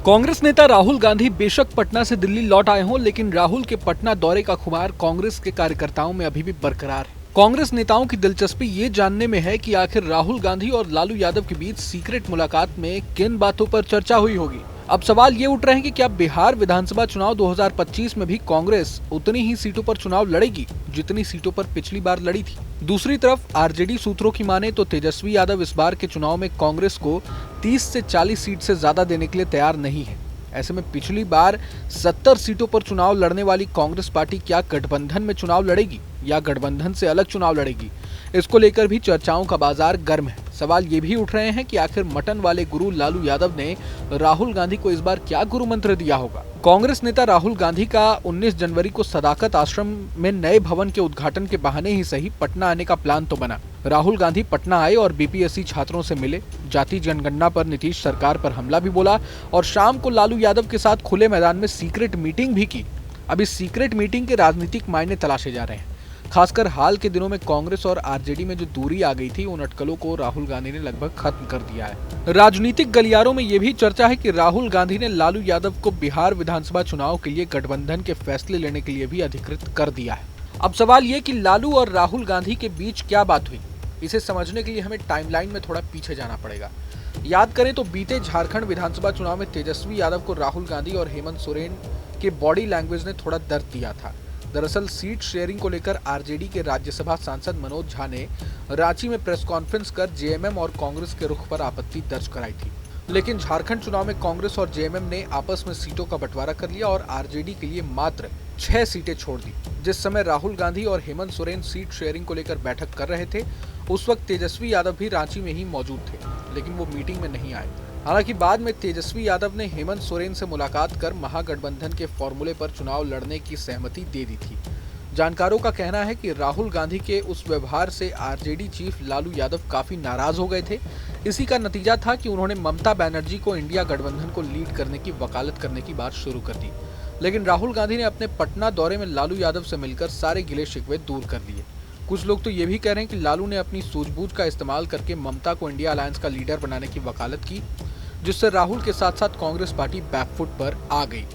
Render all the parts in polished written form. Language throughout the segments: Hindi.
कांग्रेस नेता राहुल गांधी बेशक पटना से दिल्ली लौट आए हों, लेकिन राहुल के पटना दौरे का खुमार कांग्रेस के कार्यकर्ताओं में अभी भी बरकरार है। कांग्रेस नेताओं की दिलचस्पी ये जानने में है कि आखिर राहुल गांधी और लालू यादव के बीच सीक्रेट मुलाकात में किन बातों पर चर्चा हुई होगी। अब सवाल ये उठ रहे हैं कि क्या बिहार विधानसभा चुनाव 2025 में भी कांग्रेस उतनी ही सीटों पर चुनाव लड़ेगी जितनी सीटों पर पिछली बार लड़ी थी। दूसरी तरफ आरजेडी सूत्रों की माने तो तेजस्वी यादव इस बार के चुनाव में कांग्रेस को 30 से 40 सीट से ज्यादा देने के लिए तैयार नहीं है। ऐसे में पिछली बार 70 सीटों पर चुनाव लड़ने वाली कांग्रेस पार्टी क्या गठबंधन में चुनाव लड़ेगी या गठबंधन से अलग चुनाव लड़ेगी, इसको लेकर भी चर्चाओं का बाजार गर्म है। सवाल ये भी उठ रहे हैं कि आखिर मटन वाले गुरु लालू यादव ने राहुल गांधी को इस बार क्या गुरु मंत्र दिया होगा। कांग्रेस नेता राहुल गांधी का 19 जनवरी को सदाकत आश्रम में नए भवन के उद्घाटन के बहाने ही सही पटना आने का प्लान तो बना। राहुल गांधी पटना आए और बीपीएससी छात्रों से मिले, जाति जनगणना पर नीतीश सरकार पर हमला भी बोला और शाम को लालू यादव के साथ खुले मैदान में सीक्रेट मीटिंग भी की। अब इस सीक्रेट मीटिंग के राजनीतिक मायने तलाशे जा रहे हैं। खासकर हाल के दिनों में कांग्रेस और आरजेडी में जो दूरी आ गई थी, उन अटकलों को राहुल गांधी ने लगभग खत्म कर दिया है। राजनीतिक गलियारों में यह भी चर्चा है कि राहुल गांधी ने लालू यादव को बिहार विधानसभा चुनाव के लिए गठबंधन के फैसले लेने के लिए भी अधिकृत कर दिया है। अब सवाल ये कि लालू और राहुल गांधी के बीच क्या बात हुई, इसे समझने के लिए हमें टाइमलाइन में थोड़ा पीछे जाना पड़ेगा। याद करें तो बीते झारखंड विधानसभा चुनाव में तेजस्वी यादव को राहुल गांधी और हेमंत सोरेन के बॉडी लैंग्वेज ने थोड़ा दर्द दिया था। दरअसल सीट शेयरिंग को लेकर आरजेडी के राज्यसभा सांसद मनोज झा ने रांची में प्रेस कॉन्फ्रेंस कर जेएमएम और कांग्रेस के रुख पर आपत्ति दर्ज कराई थी। लेकिन झारखंड चुनाव में कांग्रेस और जेएमएम ने आपस में सीटों का बंटवारा कर लिया और आरजेडी के लिए मात्र 6 सीटें छोड़ दी। जिस समय राहुल गांधी और हेमंत सोरेन सीट शेयरिंग को लेकर बैठक कर रहे थे, उस वक्त तेजस्वी यादव भी रांची में ही मौजूद थे, लेकिन वो मीटिंग में नहीं आए। हालांकि बाद में तेजस्वी यादव ने हेमंत सोरेन से मुलाकात कर महागठबंधन के फॉर्मूले पर चुनाव लड़ने की सहमति दे दी थी। जानकारों का कहना है कि राहुल गांधी के उस व्यवहार से आरजेडी चीफ लालू यादव काफी नाराज हो गए थे। इसी का नतीजा था कि उन्होंने ममता बनर्जी को इंडिया गठबंधन को लीड करने की वकालत करने की बात शुरू कर दी। लेकिन राहुल गांधी ने अपने पटना दौरे में लालू यादव से मिलकर सारे गिले शिकवे दूर कर लिए। कुछ लोग तो ये भी कह रहे हैं कि लालू ने अपनी सूझबूझ का इस्तेमाल करके ममता को इंडिया अलायंस का लीडर बनाने की वकालत की, जिससे राहुल के साथ साथ कांग्रेस पार्टी बैकफुट पर आ गई।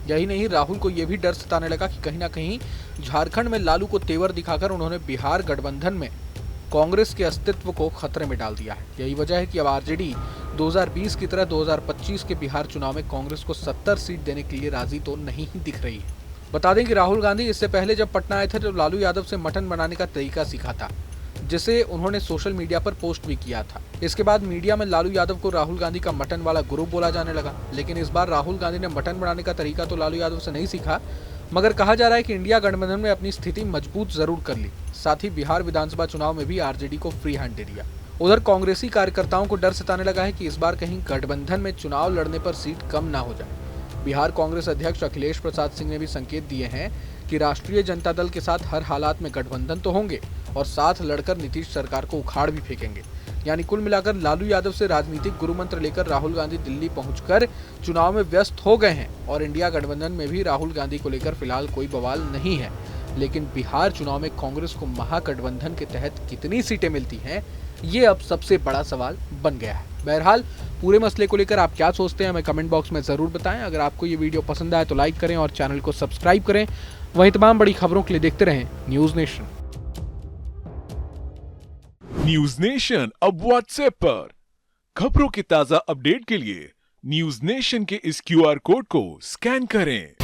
यही नहीं, राहुल को यह भी डर सताने लगा कि कहीं ना कहीं झारखंड में लालू को तेवर दिखाकर उन्होंने बिहार गठबंधन में कांग्रेस के अस्तित्व को खतरे में डाल दिया है। यही वजह है कि अब आरजेडी 2020 की तरह 2025 के बिहार चुनाव में कांग्रेस को 70 सीट देने के लिए राजी तो नहीं ही दिख रही है। बता दें कि राहुल गांधी इससे पहले जब पटना आए थे तो लालू यादव से मटन बनाने का तरीका सीखा था, जिसे उन्होंने सोशल मीडिया पर पोस्ट भी किया था। इसके बाद मीडिया में लालू यादव को राहुल गांधी का मटन वाला गुरु बोला जाने लगा। लेकिन इस बार राहुल गांधी ने मटन बनाने का तरीका तो लालू यादव से नहीं सीखा, मगर कहा जा रहा है कि इंडिया गठबंधन में अपनी स्थिति मजबूत जरूर कर ली। साथ ही बिहार विधानसभा चुनाव में भी आरजेडी को फ्री हैंड दे दिया। उधर कांग्रेसी कार्यकर्ताओं को डर सताने लगा है कि इस बार कहीं गठबंधन में चुनाव लड़ने पर सीट कम ना हो जाए। बिहार कांग्रेस अध्यक्ष अखिलेश प्रसाद सिंह ने भी संकेत दिए हैं कि राष्ट्रीय जनता दल के साथ हर हालात में गठबंधन तो होंगे और साथ लड़कर नीतीश सरकार को उखाड़ भी फेंकेंगे। यानी कुल मिलाकर लालू यादव से राजनीतिक गुरु मंत्र लेकर राहुल गांधी दिल्ली पहुंचकर चुनाव में व्यस्त हो गए हैं और इंडिया गठबंधन में भी राहुल गांधी को लेकर फिलहाल कोई बवाल नहीं है। लेकिन बिहार चुनाव में कांग्रेस को महागठबंधन के तहत कितनी सीटें मिलती हैं, ये अब सबसे बड़ा सवाल बन गया है। बहरहाल पूरे मसले को लेकर आप क्या सोचते हैं, हमें कमेंट बॉक्स में जरूर बताएं। अगर आपको ये वीडियो पसंद आए तो लाइक करें और चैनल को सब्सक्राइब करें। वहीं तमाम बड़ी खबरों के लिए देखते रहें न्यूज नेशन। न्यूज नेशन अब व्हाट्सएप पर खबरों के ताजा अपडेट के लिए न्यूज नेशन के इस क्यूआर कोड को स्कैन करें।